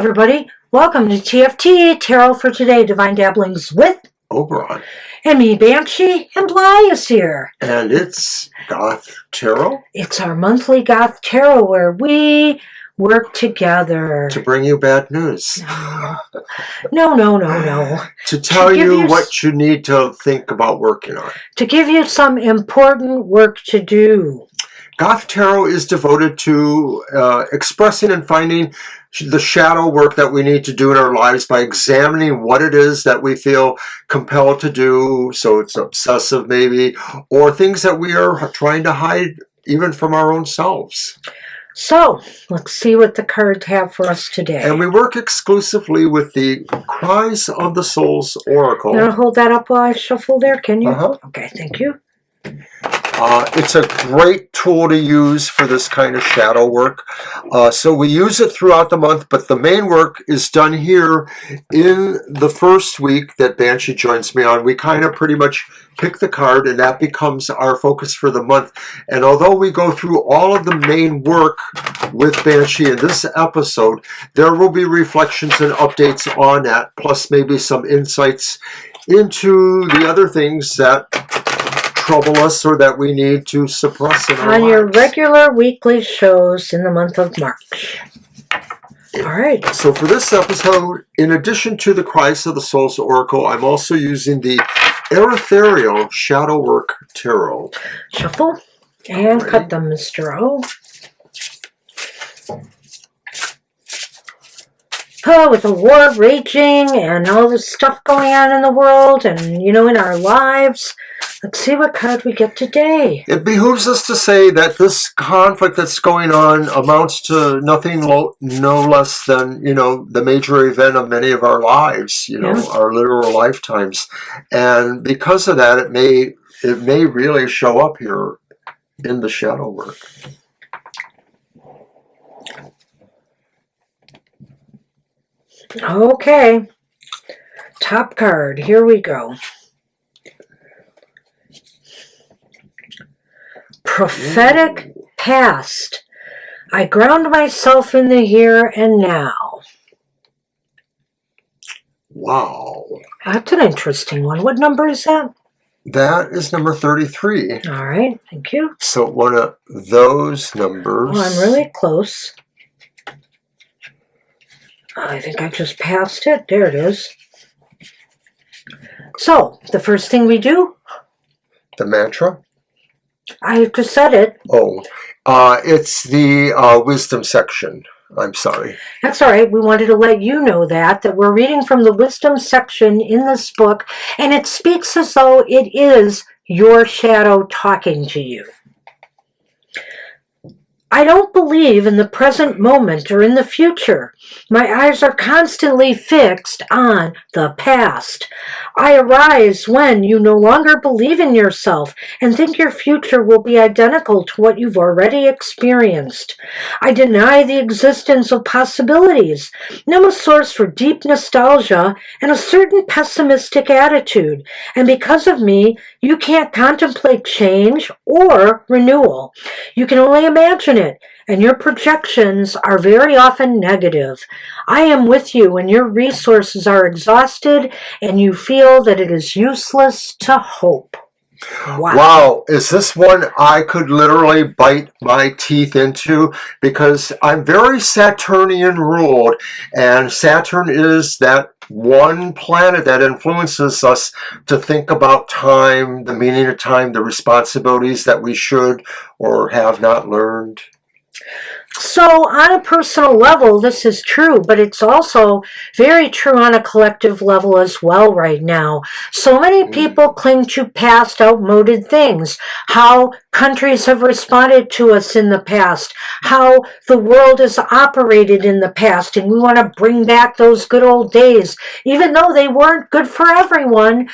everybody. Welcome to TFT, Tarot for Today, Divine Dabblings with Oberonand. And me, Banshee, and Bly is here. And it's Goth Tarot. It's our monthly Goth Tarot where we work together. To bring you bad news. No. To tell you what you need to think about working on. To give you some important work to do. Goth Tarot is devoted to expressing and finding the shadow work that we need to do in our lives by examining what it is that we feel compelled to do. So it's obsessive maybe, or things that we are trying to hide even from our own selves. So let's see what the cards have for us today. And we work exclusively with the Cries of the Soul's Oracle. You want to hold that up while I shuffle there, can you? Uh-huh. Okay, thank you. It's a great tool to use for this kind of shadow work. So we use it throughout the month, but the main work is done here in the first week that Banshee joins me on. We kind of pretty much pick the card, and that becomes our focus for the month. And although we go through all of the main work with Banshee in this episode, there will be reflections and updates on that, plus maybe some insights into the other things that trouble us or that we need to suppress in our lives. On your regular weekly shows in the month of March. All right. So for this episode, in addition to the Cries of the Soul's Oracle, I'm also using the Erethereal Shadow Work Tarot. Shuffle and cut them, Mr. O. Oh, with the war raging and all this stuff going on in the world and, in our lives. Let's see what card we get today. It behooves us to say that this conflict that's going on amounts to nothing no less than, the major event of many of our lives, our literal lifetimes. And because of that, it may really show up here in the shadow work. Okay. Top card. Here we go. Prophetic past. I ground myself in the here and now. Wow. That's an interesting one. What number is that? That is number 33. All right. Thank you. So one of those numbers. Oh, I'm really close. I think I just passed it. There it is. So, the first thing we do? The mantra? I just said it. Oh, it's the wisdom section. I'm sorry. That's all right. We wanted to let you know that we're reading from the wisdom section in this book, and it speaks as though it is your shadow talking to you. I don't believe in the present moment or in the future. My eyes are constantly fixed on the past. I arise when you no longer believe in yourself and think your future will be identical to what you've already experienced. I deny the existence of possibilities. I'm a source for deep nostalgia and a certain pessimistic attitude. And because of me, you can't contemplate change or renewal. You can only imagine it, and your projections are very often negative. I am with you when your resources are exhausted and you feel that it is useless to hope. Wow, is this one I could literally bite my teeth into? Because I'm very Saturnian ruled, and Saturn is that one planet that influences us to think about time, the meaning of time, the responsibilities that we should or have not learned. So on a personal level, this is true, but it's also very true on a collective level as well right now. So many people cling to past outmoded things, how countries have responded to us in the past, how the world has operated in the past, and we want to bring back those good old days, even though they weren't good for everyone,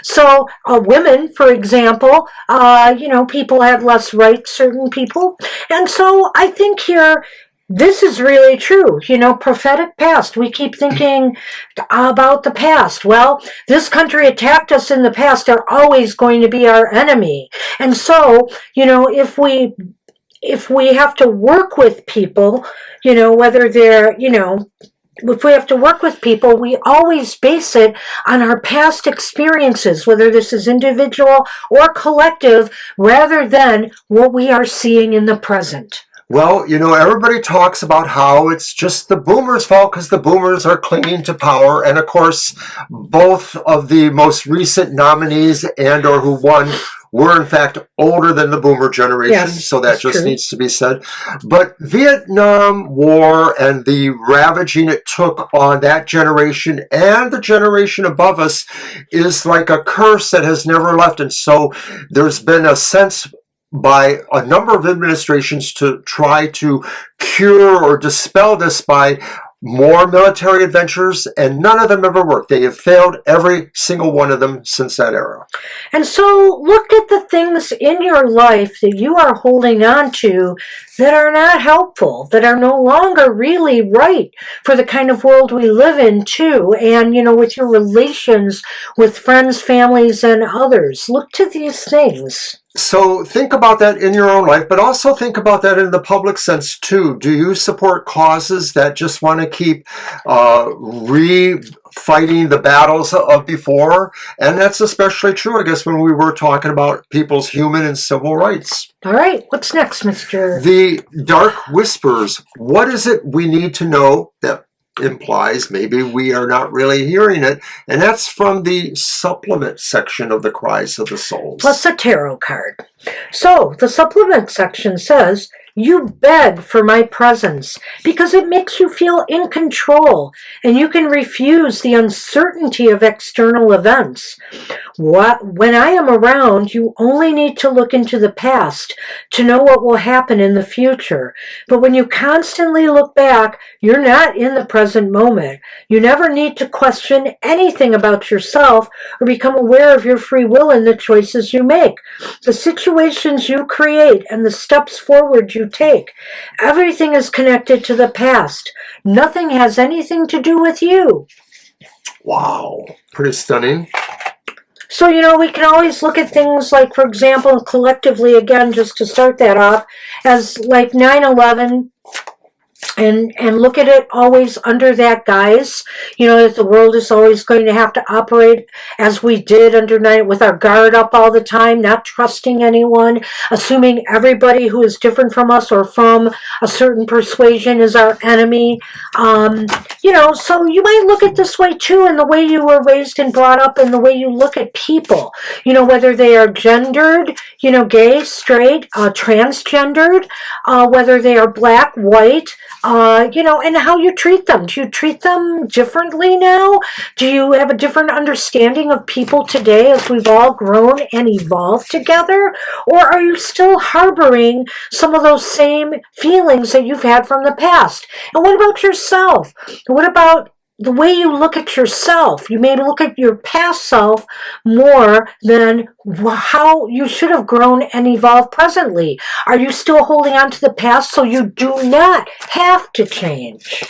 So women, for example, people had less rights, certain people, and so I think here, this is really true. Prophetic past. We keep thinking about the past. Well, this country attacked us in the past. They're always going to be our enemy. And so, if we have to work with people, Whether they're, if we have to work with people, we always base it on our past experiences, whether this is individual or collective, rather than what we are seeing in the present. Well, everybody talks about how it's just the boomers' fault because the boomers are clinging to power. And of course, both of the most recent nominees and or who won were in fact older than the boomer generation. Yes, so that just true. needs to be said. But Vietnam War and the ravaging it took on that generation and the generation above us is like a curse that has never left. And so there's been a sense by a number of administrations to try to cure or dispel this by more military adventures, and none of them ever worked. They have failed, every single one of them, since that era. And so look at the things in your life that you are holding on to that are not helpful, that are no longer really right for the kind of world we live in too. And, with your relations with friends, families, and others, look to these things. So think about that in your own life, but also think about that in the public sense too. Do you support causes that just want to keep fighting the battles of before? And that's especially true, I guess, when we were talking about people's human and civil rights. All right, what's next, Mr.? The Dark Whispers. What is it we need to know that implies maybe we are not really hearing it? And that's from the supplement section of the Cries of the Souls. Plus a tarot card. So the supplement section says, you beg for my presence because it makes you feel in control and you can refuse the uncertainty of external events. When I am around, you only need to look into the past to know what will happen in the future. But when you constantly look back, you're not in the present moment. You never need to question anything about yourself or become aware of your free will in the choices you make, the situations you create, and the steps forward you take. Everything is connected to the past. Nothing has anything to do with you. Wow, pretty stunning. So, we can always look at things like, for example, collectively, again, just to start that off, as like 9/11, and look at it always under that guise, that the world is always going to have to operate as we did under 9, with our guard up all the time, not trusting anyone, assuming everybody who is different from us or from a certain persuasion is our enemy. So you might look at this way too, in the way you were raised and brought up, and the way you look at people, whether they are gendered, gay, straight, transgendered, whether they are black, white, and how you treat them. Do you treat them differently now? Do you have a different understanding of people today as we've all grown and evolved together? Or are you still harboring some of those same feelings that you've had from the past? And what about yourself? What about the way you look at yourself? You may look at your past self more than how you should have grown and evolved presently. Are you still holding on to the past so you do not have to change?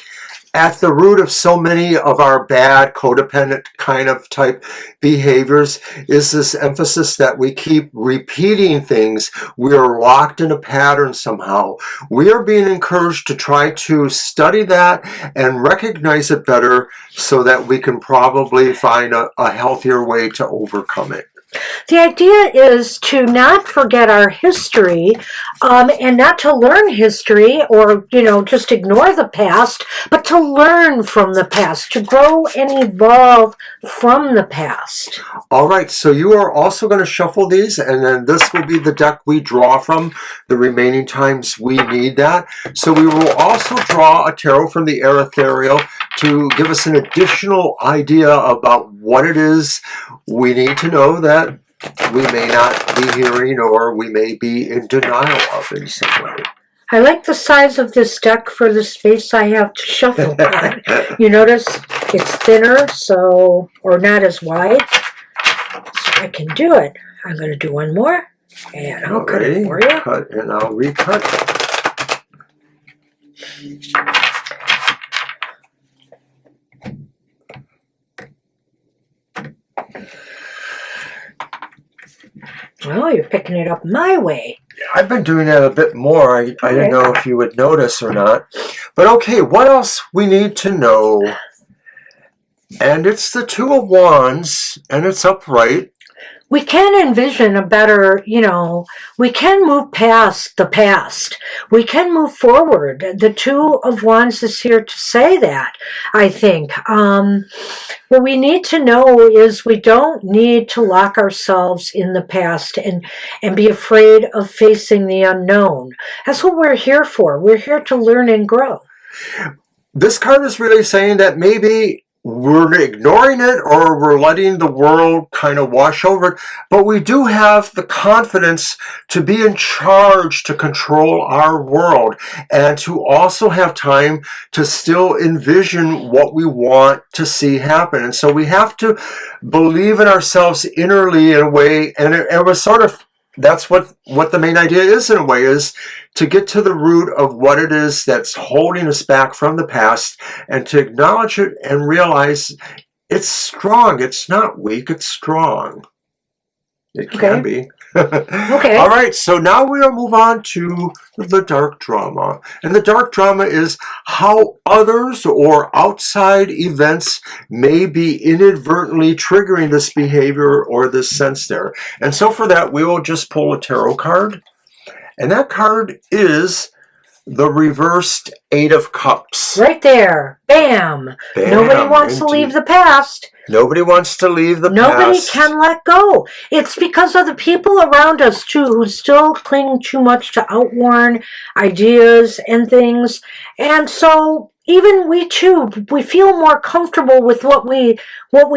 At the root of so many of our bad codependent kind of type behaviors is this emphasis that we keep repeating things. We are locked in a pattern somehow. We are being encouraged to try to study that and recognize it better so that we can probably find a healthier way to overcome it. The idea is to not forget our history, and not to learn history or, just ignore the past, but to learn from the past, to grow and evolve from the past. All right, so you are also going to shuffle these, and then this will be the deck we draw from the remaining times we need that. So we will also draw a tarot from the Erethereal to give us an additional idea about what it is we need to know that we may not be hearing or we may be in denial of in some way. I like the size of this deck for the space I have to shuffle on. You notice it's thinner, or not as wide, so I can do it. I'm going to do one more, and I'll cut it for you. Cut, and I'll recut. Well, you're picking it up my way. I've been doing that a bit more. I didn't know if you would notice or not. But okay, what else we need to know? And it's the Two of Wands, and it's upright. We can envision a better, we can move past the past. We can move forward. The Two of Wands is here to say that, I think. What we need to know is we don't need to lock ourselves in the past and be afraid of facing the unknown. That's what we're here for. We're here to learn and grow. This card is really saying that maybe we're ignoring it or we're letting the world kind of wash over it, but we do have the confidence to be in charge, to control our world, and to also have time to still envision what we want to see happen. And so we have to believe in ourselves innerly in a way, and it was sort of, that's what the main idea is in a way, is to get to the root of what it is that's holding us back from the past and to acknowledge it and realize it's strong. It's not weak, it's strong. It can be. Okay. All right, so now we'll move on to the dark drama. And the dark drama is how others or outside events may be inadvertently triggering this behavior or this sense there. And so for that, we will just pull a tarot card. And that card is the reversed Eight of Cups. Right there. Bam. Nobody wants to leave the past. Nobody wants to leave the Nobody past. can let go. It's because of the people around us, too, who still cling too much to outworn ideas and things. And so even we, too, we feel more comfortable with what we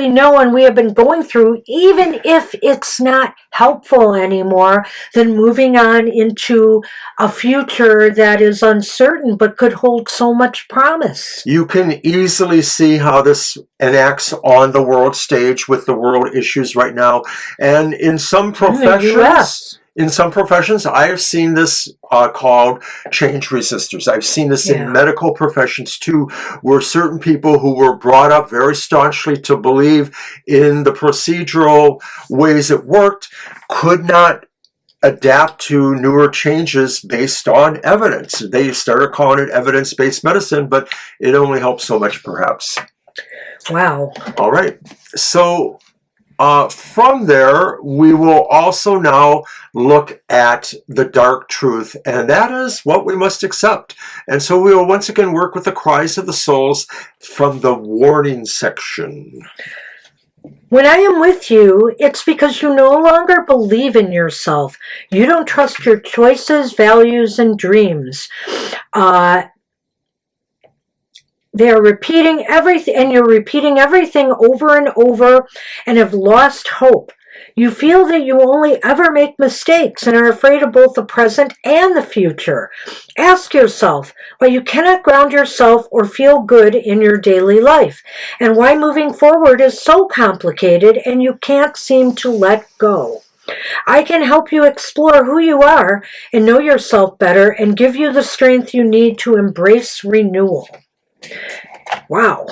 know and we have been going through, even if it's not helpful anymore, than moving on into a future that is uncertain but could hold so much promise. You can easily see how this enacts on the world stage with the world issues right now. And in some professions, I have seen this called change resistors. I've seen this in medical professions too, where certain people who were brought up very staunchly to believe in the procedural ways it worked could not adapt to newer changes based on evidence. They started calling it evidence-based medicine, but it only helps so much perhaps. Wow. All right. So from there, we will also now look at the dark truth, and that is what we must accept. And so we will once again work with the cries of the souls from the warning section. When I am with you, it's because you no longer believe in yourself. You don't trust your choices, values, and dreams. They are repeating everything, and you're repeating everything over and over and have lost hope. You feel that you only ever make mistakes and are afraid of both the present and the future. Ask yourself why you cannot ground yourself or feel good in your daily life, and why moving forward is so complicated and you can't seem to let go. I can help you explore who you are and know yourself better and give you the strength you need to embrace renewal. Wow.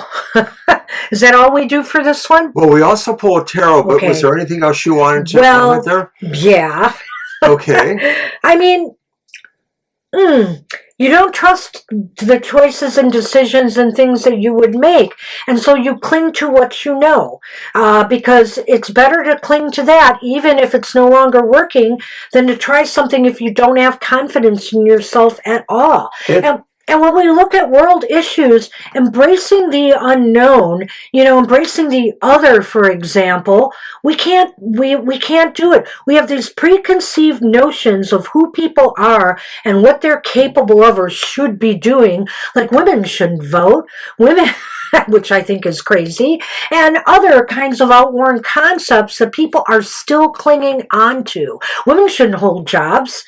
Is that all we do for this one? Well, we also pull a tarot, but was there anything else you wanted to comment there? Yeah. Okay. I mean, you don't trust the choices and decisions and things that you would make. And so you cling to what you know, because it's better to cling to that, even if it's no longer working, than to try something if you don't have confidence in yourself at all. And when we look at world issues, embracing the unknown, embracing the other, for example, we can't do it. We have these preconceived notions of who people are and what they're capable of or should be doing. Like women shouldn't vote, which I think is crazy, and other kinds of outworn concepts that people are still clinging on to. Women shouldn't hold jobs.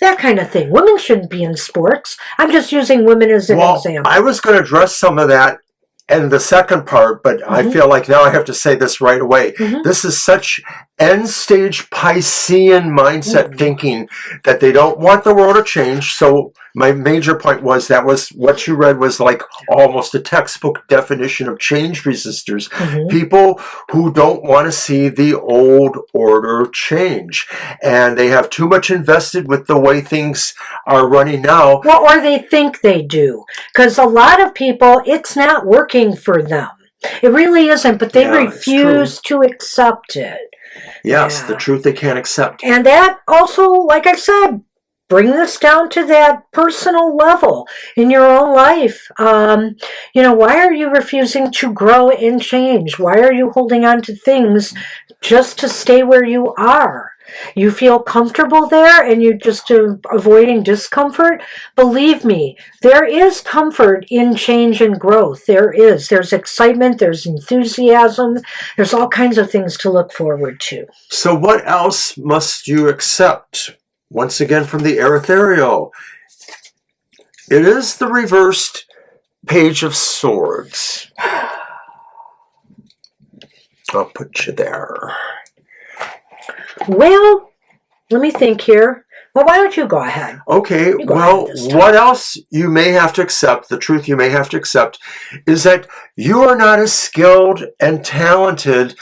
That kind of thing. Women shouldn't be in sports. I'm just using women as an example. I was going to address some of that in the second part, but I feel like now I have to say this right away. This is such end stage Piscean mindset thinking that they don't want the world to change. So my major point was that was what you read was like almost a textbook definition of change resistors. People who don't want to see the old order change. And they have too much invested with the way things are running now. Well, or they think they do. Because a lot of people, it's not working for them. It really isn't, but they refuse to accept it. Yes, the truth they can't accept. And that also, like I said, bring this down to that personal level in your own life. You know, why are you refusing to grow and change? Why are you holding on to things just to stay where you are? You feel comfortable there and you're just avoiding discomfort? Believe me, there is comfort in change and growth. There is. There's excitement, there's enthusiasm, there's all kinds of things to look forward to. So what else must you accept? Once again from the Erethereal. It is the reversed Page of Swords. I'll put you there. Well, let me think here. Well, why don't you go ahead? Okay, well, what else you may have to accept, the truth you may have to accept, is that you are not as skilled and talented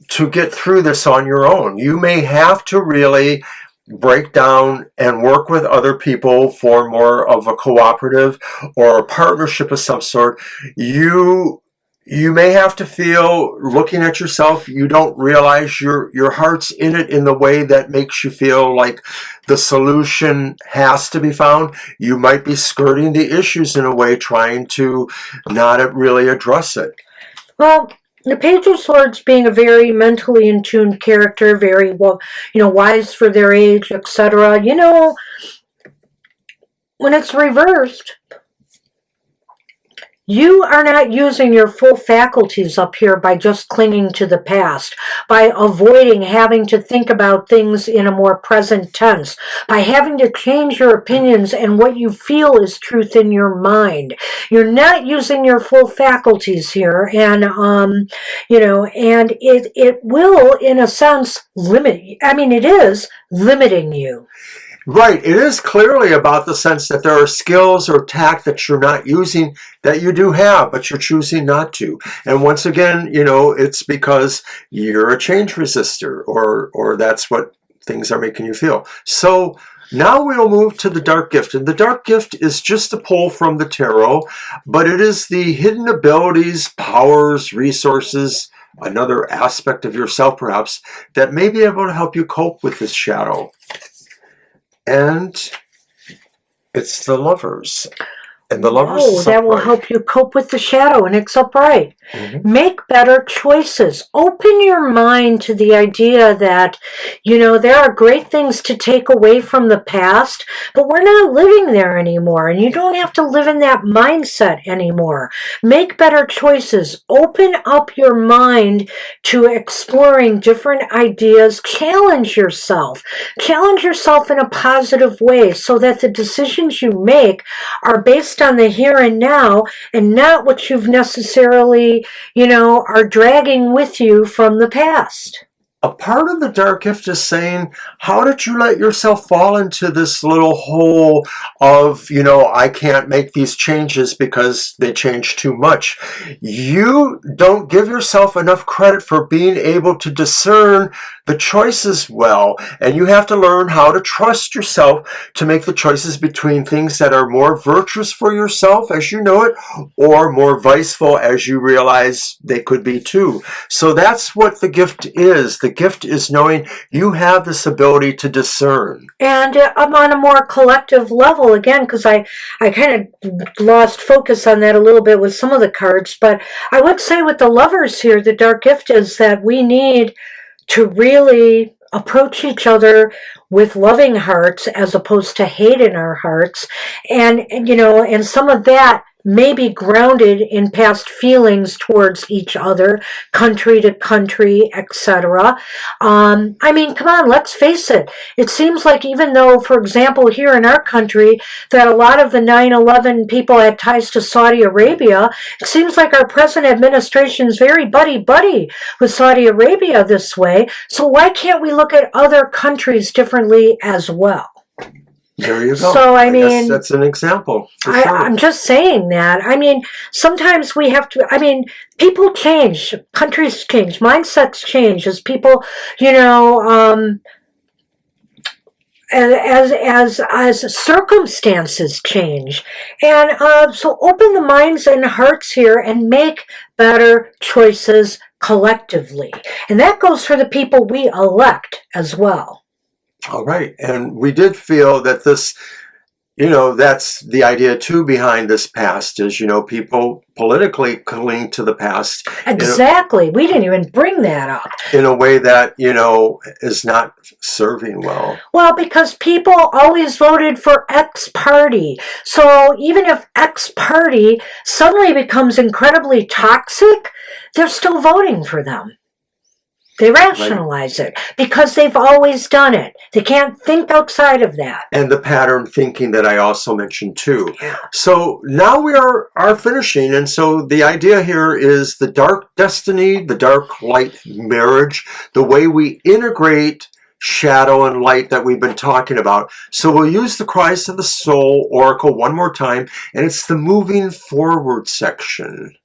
to get through this on your own. You may have to really break down and work with other people for more of a cooperative or a partnership of some sort. You may have to feel, looking at yourself, you don't realize your heart's in it in the way that makes you feel like the solution has to be found. You might be skirting the issues in a way, trying to not really address it. Well, the Page of Swords being a very mentally in tune character, very, well, wise for their age, etc. When it's reversed, you are not using your full faculties up here by just clinging to the past, by avoiding having to think about things in a more present tense, by having to change your opinions and what you feel is truth in your mind. You're not using your full faculties here, and and it will, in a sense, limit. I mean, it is limiting you. Right. It is clearly about the sense that there are skills or tact that you're not using that you do have, but you're choosing not to. And once again, it's because you're a change resistor, or that's what things are making you feel. So now we'll move to the Dark Gift. And the Dark Gift is just a pull from the tarot, but it is the hidden abilities, powers, resources, another aspect of yourself perhaps, that may be able to help you cope with this shadow. And it's the Lovers. And the Lovers is that will help you cope with the shadow, and it's upright. Make better choices. Open your mind to the idea that, there are great things to take away from the past, but we're not living there anymore, and you don't have to live in that mindset anymore. Make better choices. Open up your mind to exploring different ideas. Challenge yourself. Challenge yourself in a positive way so that the decisions you make are based on the here and now and not what you've necessarily, are dragging with you from the past. A part of the Dark Gift is saying, how did you let yourself fall into this little hole of, I can't make these changes because they change too much. You don't give yourself enough credit for being able to discern the choices well, and you have to learn how to trust yourself to make the choices between things that are more virtuous for yourself as you know it, or more viceful as you realize they could be too. So that's what the gift is. The gift is knowing you have this ability to discern. And I'm on a more collective level again, because I kind of lost focus on that a little bit with some of the cards, but I would say with the Lovers here, the Dark Gift is that we need to really approach each other with loving hearts as opposed to hate in our hearts. And some of that may be grounded in past feelings towards each other, country to country, etc. I mean, come on, let's face it. It seems like even though, for example, here in our country, that a lot of the 9/11 people had ties to Saudi Arabia, it seems like our present administration is very buddy-buddy with Saudi Arabia this way. So why can't we look at other countries differently as well? There you go. So, I guess mean, that's an example. For sure. I'm just saying that. I mean, sometimes we have to, people change, countries change, mindsets change as people, as circumstances change. And so open the minds and hearts here and make better choices collectively. And that goes for the people we elect as well. All right. And we did feel that this, that's the idea too behind this past is, people politically cling to the past. Exactly. We didn't even bring that up. In a way that, is not serving well. Well, because people always voted for X party. So even if X party suddenly becomes incredibly toxic, they're still voting for them. They rationalize it because they've always done it. They can't think outside of that. And the pattern thinking that I also mentioned too. Yeah. So now we are finishing. And so the idea here is the dark destiny, the dark light marriage, the way we integrate shadow and light that we've been talking about. So we'll use the Cries of the Soul Oracle one more time. And it's the moving forward section.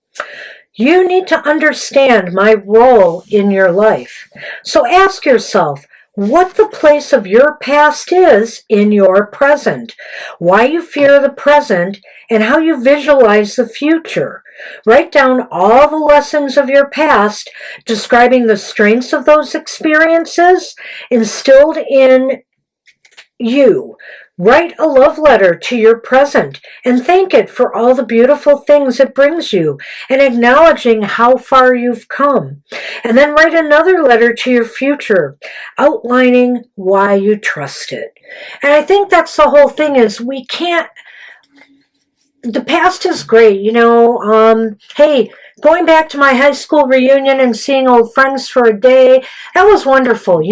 You need to understand my role in your life. So ask yourself what the place of your past is in your present, why you fear the present, and how you visualize the future. Write down all the lessons of your past, describing the strengths of those experiences instilled in you. Write a love letter to your present and thank it for all the beautiful things it brings you and acknowledging how far you've come. And then write another letter to your future, outlining why you trust it. And I think that's the whole thing is we can't, the past is great, hey, going back to my high school reunion and seeing old friends for a day, that was wonderful,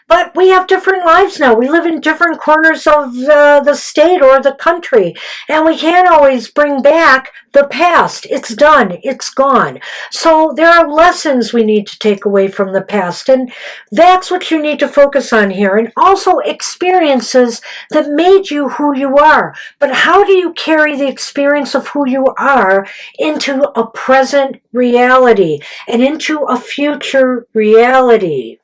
But we have different lives now. We live in different corners of the state or the country, and we can't always bring back the past. It's done. It's gone. So there are lessons we need to take away from the past, and that's what you need to focus on here. And also experiences that made you who you are. But how do you carry the experience of who you are into a present reality and into a future reality?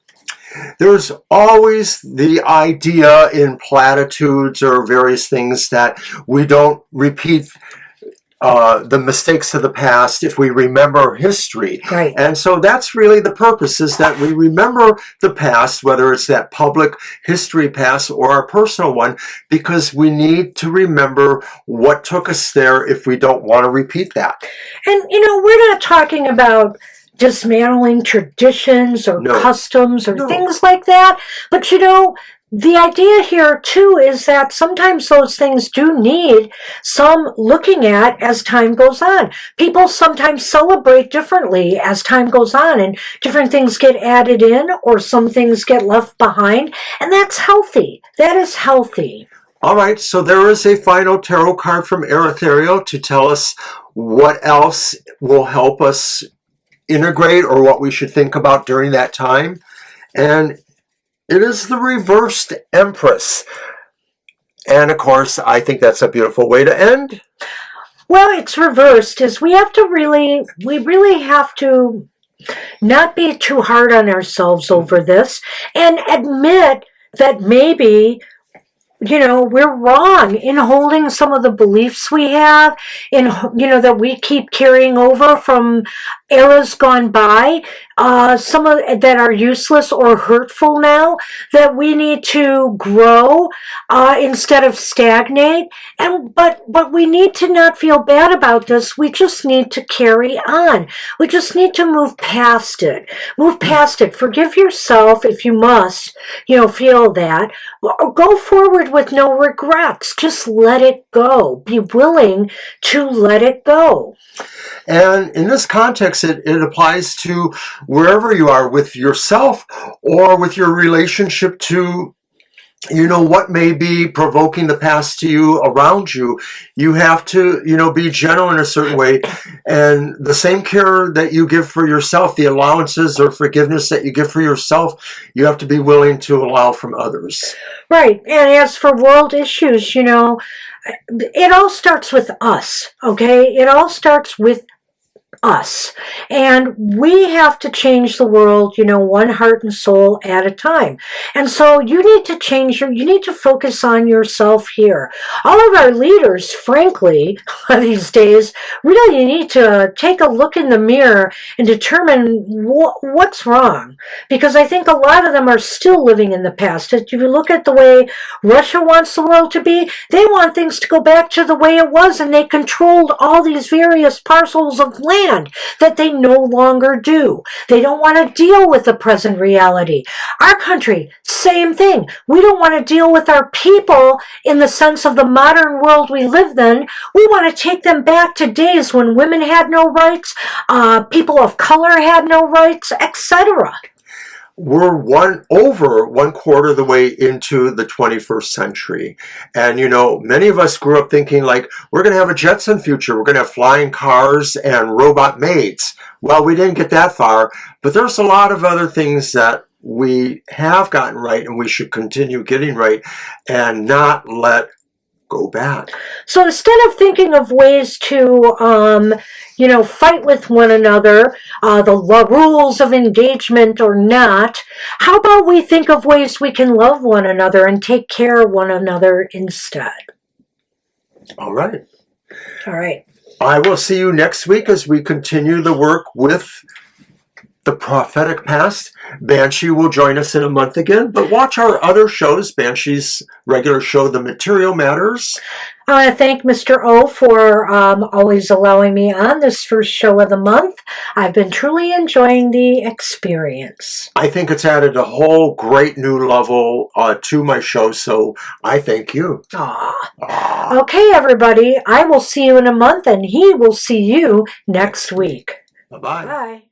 There's always the idea in platitudes or various things that we don't repeat the mistakes of the past if we remember history. Right. And so that's really the purpose, is that we remember the past, whether it's that public history past or our personal one, because we need to remember what took us there if we don't want to repeat that. And, we're not talking about dismantling traditions or customs or things like that. But, the idea here, too, is that sometimes those things do need some looking at as time goes on. People sometimes celebrate differently as time goes on, and different things get added in or some things get left behind, and that's healthy. That is healthy. All right, so there is a final tarot card from Erethereal to tell us what else will help us integrate or what we should think about during that time. And it is the reversed Empress. And of course, I think that's a beautiful way to end. Well, it's reversed, is we really have to not be too hard on ourselves over this and admit that maybe we're wrong in holding some of the beliefs we have, that we keep carrying over from eras gone by. some of that are useless or hurtful now, that we need to grow instead of stagnate. But we need to not feel bad about this. We just need to carry on. We just need to move past it. Move past it. Forgive yourself if you must, feel that. Go forward with no regrets. Just let it go. Be willing to let it go. And in this context, it applies to wherever you are with yourself or with your relationship to what may be provoking the past to you around you. You have to, be gentle in a certain way. And the same care that you give for yourself, the allowances or forgiveness that you give for yourself, you have to be willing to allow from others. Right. And as for world issues, it all starts with us, okay? It all starts with us. And we have to change the world, one heart and soul at a time. And so you need to you need to focus on yourself here. All of our leaders, frankly, these days, really need to take a look in the mirror and determine what's wrong. Because I think a lot of them are still living in the past. If you look at the way Russia wants the world to be, they want things to go back to the way it was, and they controlled all these various parcels of land that they no longer do. They don't want to deal with the present reality. Our country, same thing. We don't want to deal with our people in the sense of the modern world we live in. We want to take them back to days when women had no rights, people of color had no rights, etc. We're over one quarter of the way into the 21st century. And, many of us grew up thinking like, we're going to have a Jetson future. We're going to have flying cars and robot maids. Well, we didn't get that far, but there's a lot of other things that we have gotten right and we should continue getting right and not let go back. So instead of thinking of ways to, fight with one another, the rules of engagement or not, how about we think of ways we can love one another and take care of one another instead? All right. All right. I will see you next week as we continue the work with the prophetic past. Banshee will join us in a month again, but watch our other shows. Banshee's regular show, The Material Matters. I want to thank Mr. O for always allowing me on this first show of the month. I've been truly enjoying the experience. I think it's added a whole great new level to my show, so I thank you. Aww. Okay, everybody. I will see you in a month, and he will see you next week. Bye-bye. Bye.